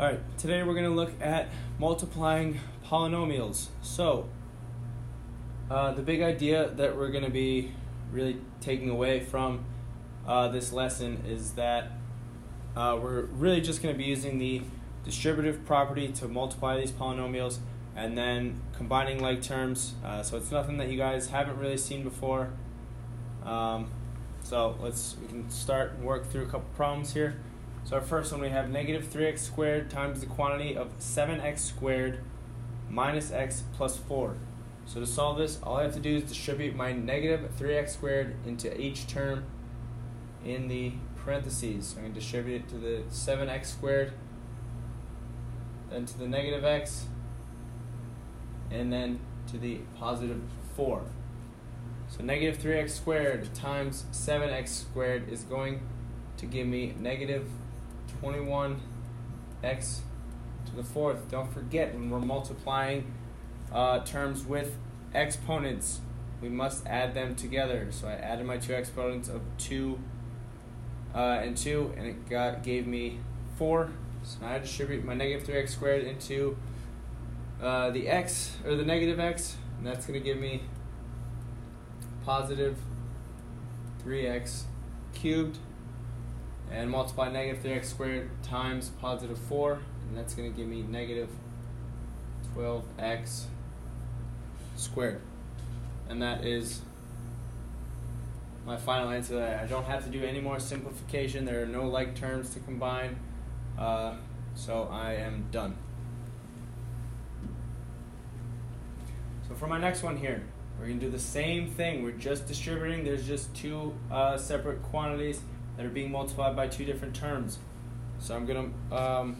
Alright, today we're going to look at multiplying polynomials. So, the big idea that we're going to be really taking away from this lesson is that we're really just going to be using the distributive property to multiply these polynomials and then combining like terms. So it's nothing that you guys haven't really seen before. So we can start and work through a couple problems here. So our first one, we have negative 3x squared times the quantity of 7x squared minus x plus 4. So to solve this, all I have to do is distribute my negative 3x squared into each term in the parentheses. So I'm going to distribute it to the 7x squared, then to the negative x, and then to the positive 4. So negative 3x squared times 7x squared is going to give me negative 21x to the fourth. Don't forget, when we're multiplying terms with exponents, we must add them together. So I added my two exponents of 2 and 2, and it gave me 4. So now I distribute my negative 3x squared into the x, or the negative x, and that's going to give me positive 3x cubed. And multiply negative 3x squared times positive 4, and that's going to give me negative 12x squared. And that is my final answer. I don't have to do any more simplification. There are no like terms to combine, so I am done. So for my next one here, we're going to do the same thing. We're just distributing. There's just two separate quantities that are being multiplied by two different terms. So I'm going to,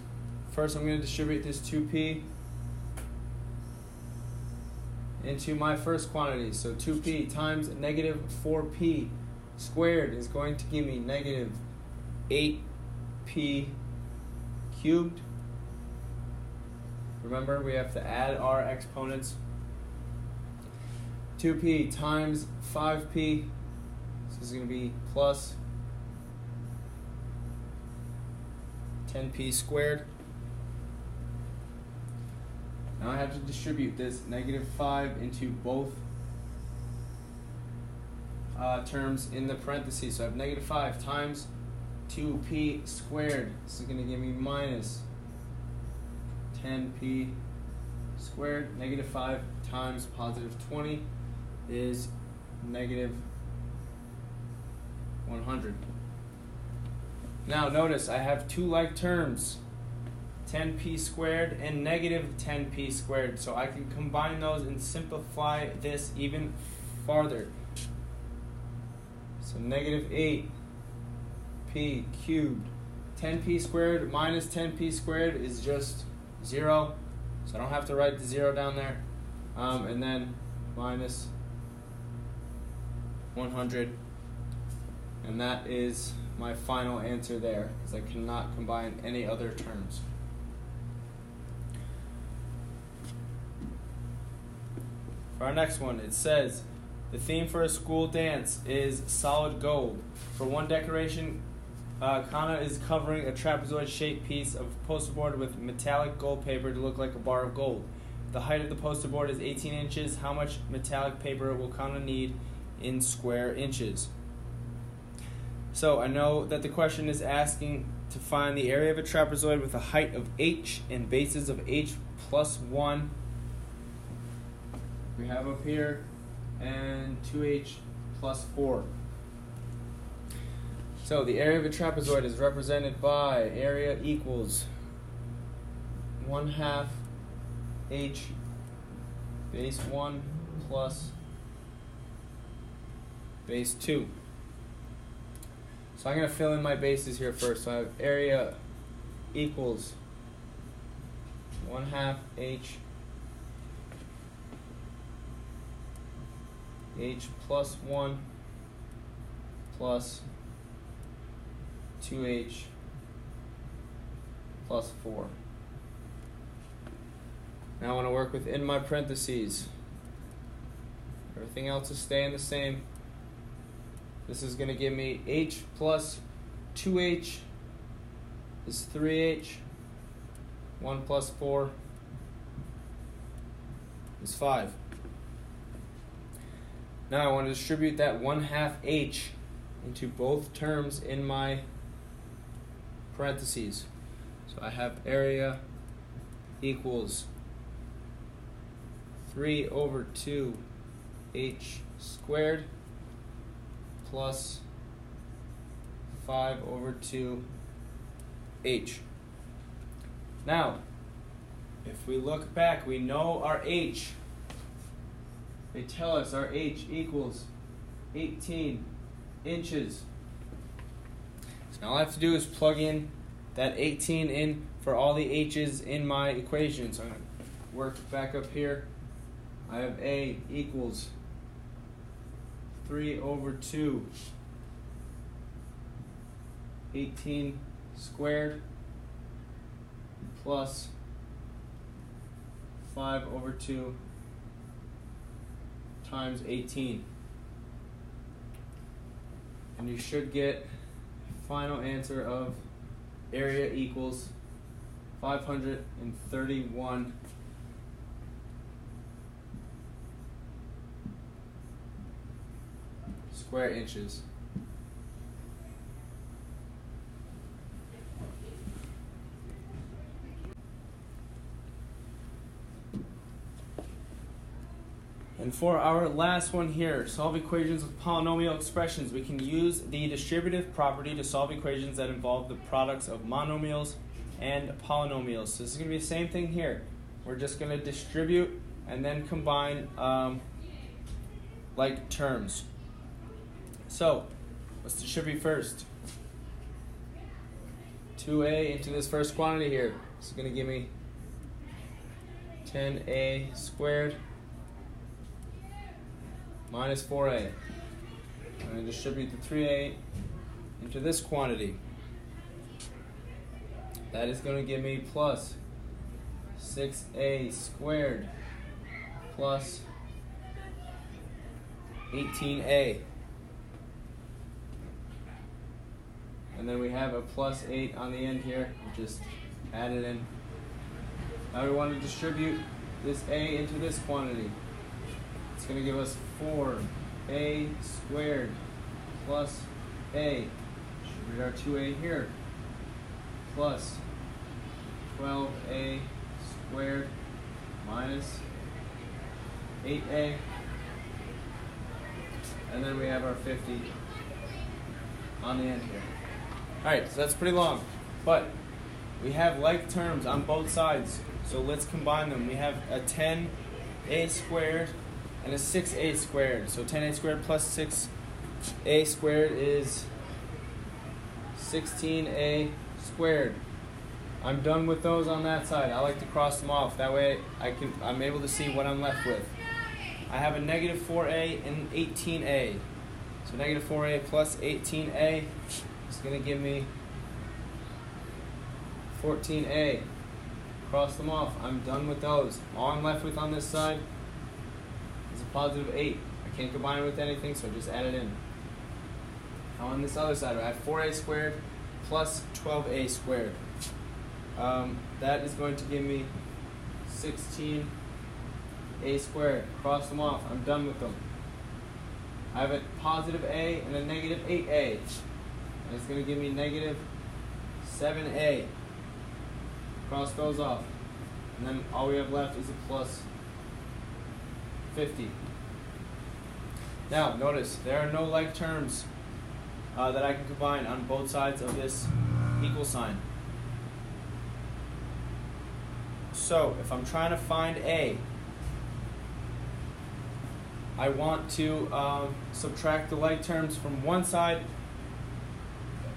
first I'm going to distribute this 2p into my first quantity. So 2p times negative 4p squared is going to give me negative 8p cubed. Remember, we have to add our exponents. 2p times 5p, this is going to be plus 10p squared. Now I have to distribute this negative 5 into both terms in the parentheses. So I have negative 5 times 2p squared. This is going to give me minus 10p squared. Negative 5 times positive 20 is negative 100. Now notice I have two like terms, 10p squared and negative 10p squared. So I can combine those and simplify this even farther. So negative 8p cubed. 10p squared minus 10p squared is just 0. So I don't have to write the 0 down there. And then minus 100. And that is my final answer there, because I cannot combine any other terms. For our next one, it says, the theme for a school dance is solid gold. For one decoration, Kana is covering a trapezoid-shaped piece of poster board with metallic gold paper to look like a bar of gold. The height of the poster board is 18 inches. How much metallic paper will Kana need in square inches? So I know that the question is asking to find the area of a trapezoid with a height of h and bases of h plus 1. We have up here, and 2h plus 4. So the area of a trapezoid is represented by area equals 1/2 h base 1 plus base 2. So I'm going to fill in my bases here first. So I have area equals 1/2 h plus 1 plus 2h plus 4. Now I want to work within my parentheses. Everything else is staying the same. This is going to give me h plus 2h is 3h 1 plus 4 is 5. Now I want to distribute that 1/2 h into both terms in my parentheses. So I have area equals 3 over 2 h squared plus 5 over 2 h. Now, if we look back, we know our h. They tell us our h equals 18 inches. So now all I have to do is plug in that 18 in for all the h's in my equation. So I'm going to work back up here. I have a equals 3 over 2 18 squared plus 5 over 2 times 18. And you should get a final answer of area equals 531 square inches. And for our last one here, solve equations with polynomial expressions. We can use the distributive property to solve equations that involve the products of monomials and polynomials. So this is going to be the same thing here. We're just going to distribute and then combine like terms. So let's distribute first. 2a into this first quantity here. This is going to give me 10a squared minus 4a. I'm going to distribute the 3a into this quantity. That is going to give me plus 6a squared plus 18a. And then we have a plus 8 on the end here. We just add it in. Now we want to distribute this a into this quantity. It's going to give us 4a squared plus a. Distribute our 2a here. Plus 12a squared minus 8a. And then we have our 50 on the end here. Alright, so that's pretty long. But we have like terms on both sides. So let's combine them. We have a 10a squared and a 6a squared. So 10a squared plus 6a squared is 16a squared. I'm done with those on that side. I like to cross them off. That way I'm able to see what I'm left with. I have a negative 4a and 18a. So negative 4a plus 18a is going to give me 14a. Cross them off. I'm done with those. All I'm left with on this side is a positive 8. I can't combine it with anything, so just add it in. Now on this other side, I have 4a squared plus 12a squared. That is going to give me 16a squared. Cross them off. I'm done with them. I have a positive a and a negative 8a. And it's going to give me negative 7a. Cross those off. And then all we have left is a plus 50. Now, notice, there are no like terms that I can combine on both sides of this equal sign. So, if I'm trying to find a, I want to subtract the like terms from one side,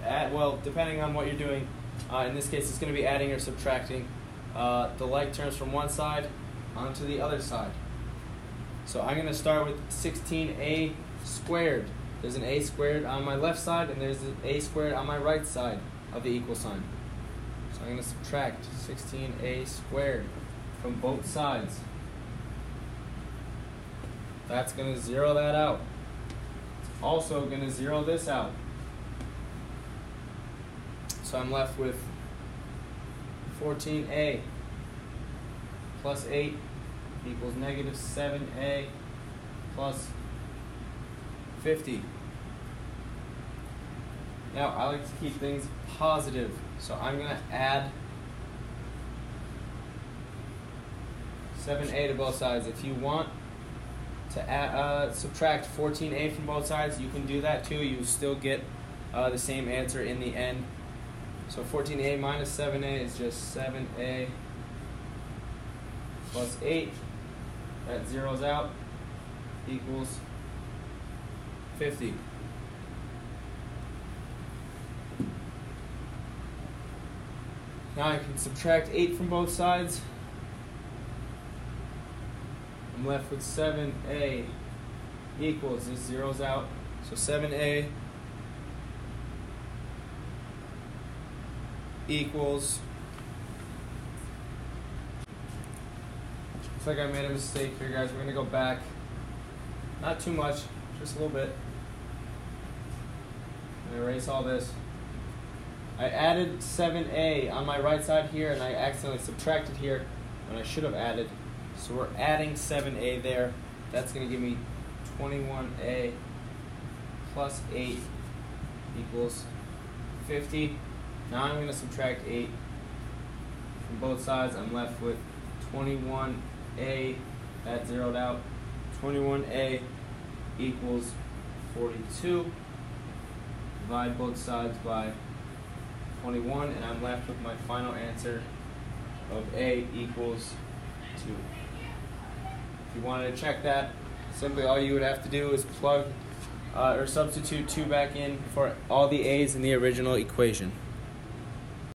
well, depending on what you're doing. In this case, it's going to be adding or subtracting the like terms from one side onto the other side. So I'm going to start with 16a squared. There's an a squared on my left side, and there's an a squared on my right side of the equal sign. So I'm going to subtract 16a squared from both sides. That's going to zero that out. It's also going to zero this out. So I'm left with 14a plus 8 equals negative 7a plus 50. Now, I like to keep things positive, so I'm going to add 7a to both sides. If you want to subtract 14a from both sides, you can do that too. You still get the same answer in the end. So 14a minus 7a is just 7a plus 8. That zeroes out, equals 50. Now I can subtract 8 from both sides. I'm left with 7a equals, this zeroes out, so 7a equals, looks like I made a mistake here, guys. We're going to go back, not too much, just a little bit. I'm going to erase all this. I added 7a on my right side here, and I accidentally subtracted here when I should have added. So we're adding 7a there. That's going to give me 21a plus 8 equals 50. Now I'm going to subtract 8 from both sides. I'm left with 21a, that zeroed out. 21a equals 42. Divide both sides by 21, and I'm left with my final answer of a equals 2. If you wanted to check that, simply all you would have to do is plug or substitute 2 back in for all the a's in the original equation.